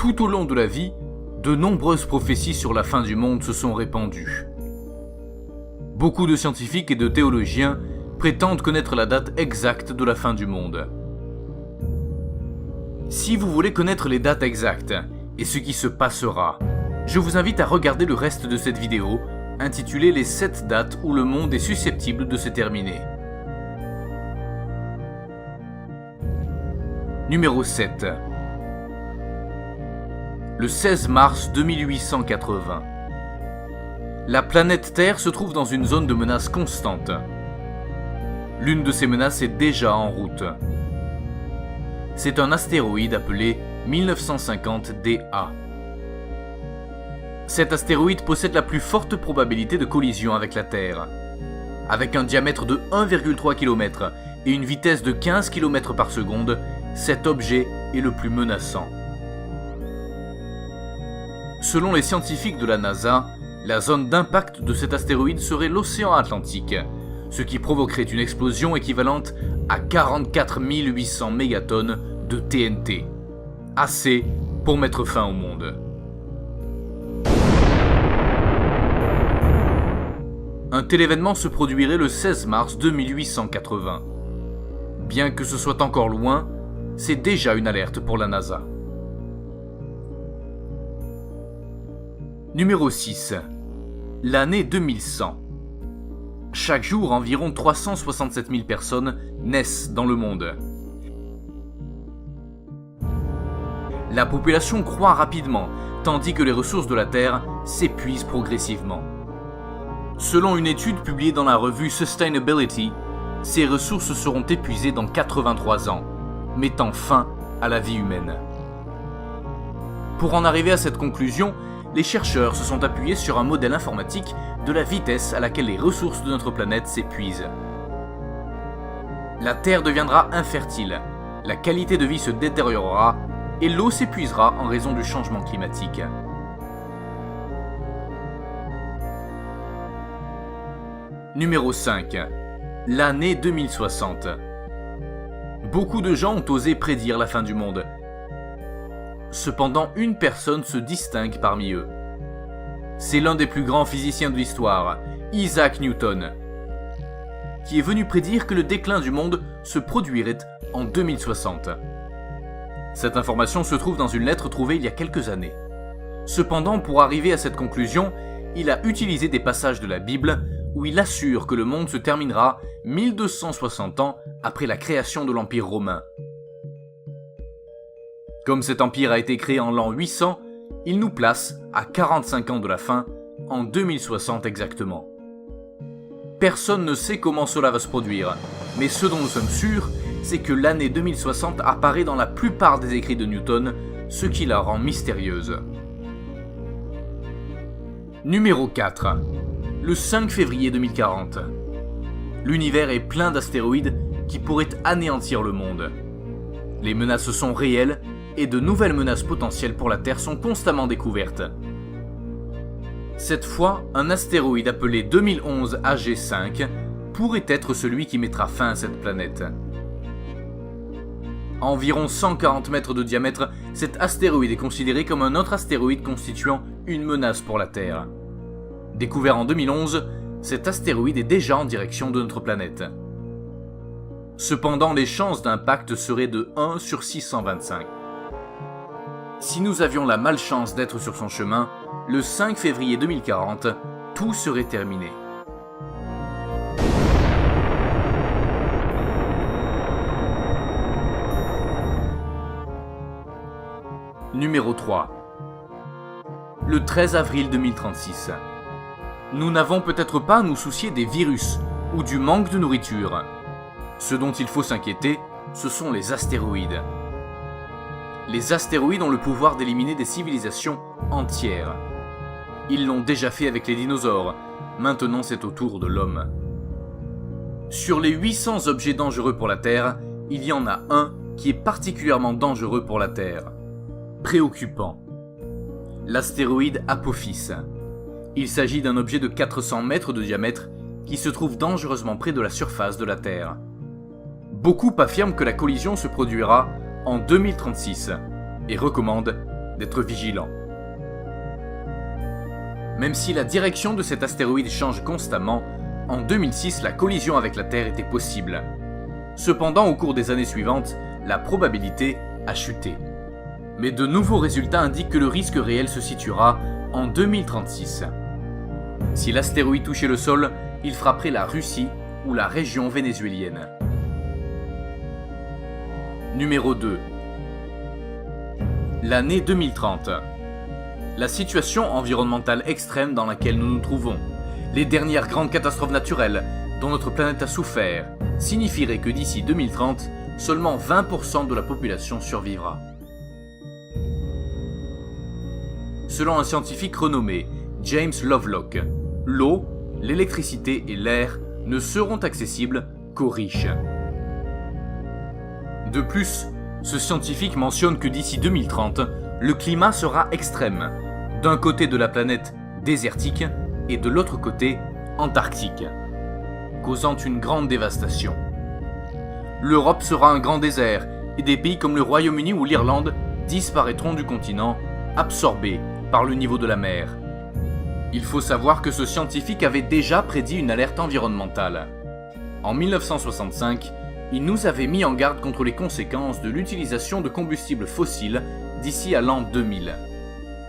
Tout au long de la vie, de nombreuses prophéties sur la fin du monde se sont répandues. Beaucoup de scientifiques et de théologiens prétendent connaître la date exacte de la fin du monde. Si vous voulez connaître les dates exactes et ce qui se passera, je vous invite à regarder le reste de cette vidéo, intitulée « Les 7 dates où le monde est susceptible de se terminer ». Numéro 7. Le 16 mars 2880. La planète Terre se trouve dans une zone de menace constante. L'une de ces menaces est déjà en route. C'est un astéroïde appelé 1950 DA. Cet astéroïde possède la plus forte probabilité de collision avec la Terre. Avec un diamètre de 1,3 km et une vitesse de 15 km par seconde, cet objet est le plus menaçant. Selon les scientifiques de la NASA, la zone d'impact de cet astéroïde serait l'océan Atlantique, ce qui provoquerait une explosion équivalente à 44 800 mégatonnes de TNT. Assez pour mettre fin au monde. Un tel événement se produirait le 16 mars 2880. Bien que ce soit encore loin, c'est déjà une alerte pour la NASA. Numéro 6. L'année 2100. Chaque jour, environ 367 000 personnes naissent dans le monde. La population croît rapidement, tandis que les ressources de la Terre s'épuisent progressivement. Selon une étude publiée dans la revue Sustainability, ces ressources seront épuisées dans 83 ans, mettant fin à la vie humaine. Pour en arriver à cette conclusion, les chercheurs se sont appuyés sur un modèle informatique de la vitesse à laquelle les ressources de notre planète s'épuisent. La Terre deviendra infertile, la qualité de vie se détériorera et l'eau s'épuisera en raison du changement climatique. Numéro 5. L'année 2060. Beaucoup de gens ont osé prédire la fin du monde. Cependant, une personne se distingue parmi eux. C'est l'un des plus grands physiciens de l'histoire, Isaac Newton, qui est venu prédire que le déclin du monde se produirait en 2060. Cette information se trouve dans une lettre trouvée il y a quelques années. Cependant, pour arriver à cette conclusion, il a utilisé des passages de la Bible où il assure que le monde se terminera 1260 ans après la création de l'Empire romain. Comme cet empire a été créé en l'an 800, il nous place à 45 ans de la fin, en 2060 exactement. Personne ne sait comment cela va se produire, mais ce dont nous sommes sûrs, c'est que l'année 2060 apparaît dans la plupart des écrits de Newton, ce qui la rend mystérieuse. Numéro 4. Le 5 février 2040. L'univers est plein d'astéroïdes qui pourraient anéantir le monde. Les menaces sont réelles et de nouvelles menaces potentielles pour la Terre sont constamment découvertes. Cette fois, un astéroïde appelé 2011 AG5 pourrait être celui qui mettra fin à cette planète. À environ 140 mètres de diamètre, cet astéroïde est considéré comme un autre astéroïde constituant une menace pour la Terre. Découvert en 2011, cet astéroïde est déjà en direction de notre planète. Cependant, les chances d'impact seraient de 1 sur 625. Si nous avions la malchance d'être sur son chemin, le 5 février 2040, tout serait terminé. Numéro 3. Le 13 avril 2036. Nous n'avons peut-être pas à nous soucier des virus ou du manque de nourriture. Ce dont il faut s'inquiéter, ce sont les astéroïdes. Les astéroïdes ont le pouvoir d'éliminer des civilisations entières. Ils l'ont déjà fait avec les dinosaures, maintenant c'est au tour de l'homme. Sur les 800 objets dangereux pour la Terre, il y en a un qui est particulièrement dangereux pour la Terre. Préoccupant. L'astéroïde Apophis. Il s'agit d'un objet de 400 mètres de diamètre qui se trouve dangereusement près de la surface de la Terre. Beaucoup affirment que la collision se produira en 2036 et recommandent d'être vigilants. Même si la direction de cet astéroïde change constamment, en 2006 la collision avec la Terre était possible. Cependant, au cours des années suivantes, la probabilité a chuté. Mais de nouveaux résultats indiquent que le risque réel se situera en 2036. Si l'astéroïde touchait le sol, il frapperait la Russie ou la région vénézuélienne. Numéro 2. L'année 2030. La situation environnementale extrême dans laquelle nous nous trouvons, les dernières grandes catastrophes naturelles dont notre planète a souffert, signifierait que d'ici 2030, seulement 20% de la population survivra. Selon un scientifique renommé, James Lovelock, l'eau, l'électricité et l'air ne seront accessibles qu'aux riches. De plus, ce scientifique mentionne que d'ici 2030, le climat sera extrême, d'un côté de la planète désertique et de l'autre côté antarctique, causant une grande dévastation. L'Europe sera un grand désert et des pays comme le Royaume-Uni ou l'Irlande disparaîtront du continent, absorbés par le niveau de la mer. Il faut savoir que ce scientifique avait déjà prédit une alerte environnementale. En 1965, il nous avait mis en garde contre les conséquences de l'utilisation de combustibles fossiles d'ici à l'an 2000.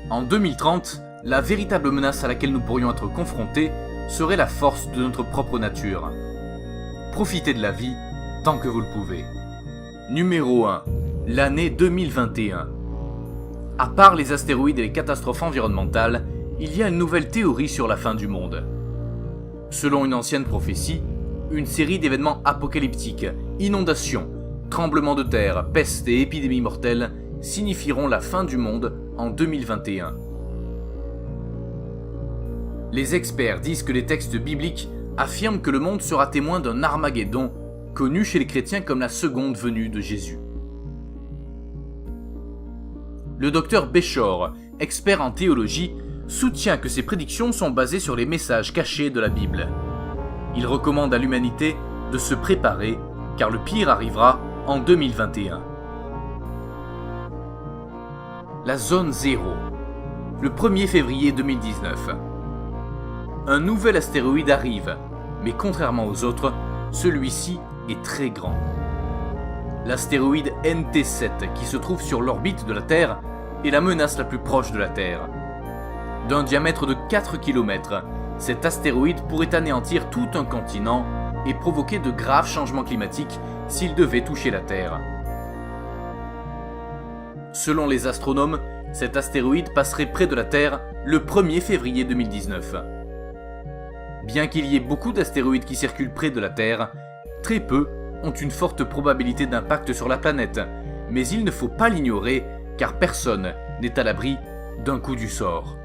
En 2030, la véritable menace à laquelle nous pourrions être confrontés serait la force de notre propre nature. Profitez de la vie tant que vous le pouvez. Numéro 1. L'année 2021. À part les astéroïdes et les catastrophes environnementales, il y a une nouvelle théorie sur la fin du monde. Selon une ancienne prophétie, une série d'événements apocalyptiques, inondations, tremblements de terre, pestes et épidémies mortelles signifieront la fin du monde en 2021. Les experts disent que les textes bibliques affirment que le monde sera témoin d'un Armageddon, connu chez les chrétiens comme la seconde venue de Jésus. Le docteur Béchor, expert en théologie, soutient que ces prédictions sont basées sur les messages cachés de la Bible. Il recommande à l'humanité de se préparer, car le pire arrivera en 2021. La zone 0. Le 1er février 2019. Un nouvel astéroïde arrive, mais contrairement aux autres, celui-ci est très grand. L'astéroïde NT7, qui se trouve sur l'orbite de la Terre, est la menace la plus proche de la Terre. D'un diamètre de 4 km, cet astéroïde pourrait anéantir tout un continent et provoquer de graves changements climatiques s'il devait toucher la Terre. Selon les astronomes, cet astéroïde passerait près de la Terre le 1er février 2019. Bien qu'il y ait beaucoup d'astéroïdes qui circulent près de la Terre, très peu ont une forte probabilité d'impact sur la planète, mais il ne faut pas l'ignorer car personne n'est à l'abri d'un coup du sort.